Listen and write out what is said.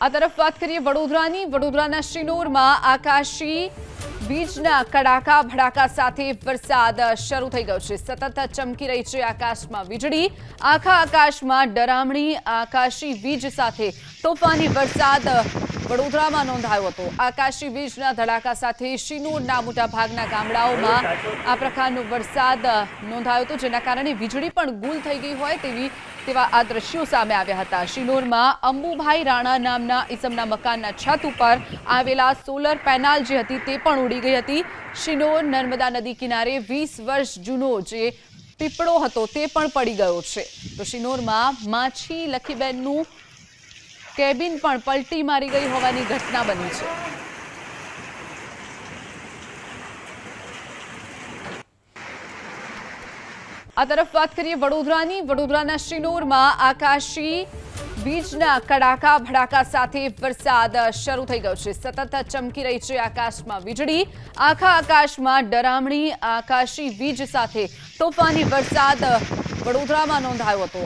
આ તરફ વાત કરીએ વડોદરાની. વડોદરાના શિનોરમાં આકાશી વીજના કડાકા ભડાકા સાથે વરસાદ શરૂ થઈ ગયો છે. સતત ચમકી રહી છે આકાશમાં વીજળી. આખા આકાશમાં ડરામણી આકાશી વીજ સાથે તોફાની વરસાદ વડોદરામાં નોંધાયો હતો. આકાશી વીજના ધડાકા સાથે શિનોરના મોટા ભાગના ગામડાઓમાં આ પ્રકારનો વરસાદ નોંધાયો હતો, જેના કારણે વીજળી પણ ગુલ થઈ ગઈ હોય તેવા આ દ્રશ્યો સામે આવ્યા હતા. શિનોરમાં અંબુભાઈ રાણા નામના ઈસમના મકાનના છત ઉપર આવેલા સોલર પેનલ જે હતી તે પણ ઉડી ગઈ હતી. શિનોર નર્મદા નદી કિનારે 20 વર્ષ જૂનો જે પીપળો હતો તે પણ પડી ગયો છે. તો શિનોરમાં માછી લખીબેનનું કેબિન પણ પલટી મારી ગઈ હોવાની ઘટના બની છે. આ તરફ વાત કરીએ વડોદરાની. વડોદરાના શિનોરમાં આકાશી વીજના કડાકા ભડાકા સાથે વરસાદ શરૂ થઈ ગયો છે. સતત ચમકી રહી છે આકાશમાં વીજળી. આખા આકાશમાં ડરામણી આકાશી વીજ સાથે તોફાની વરસાદ વડોદરામાં નોંધાયો હતો.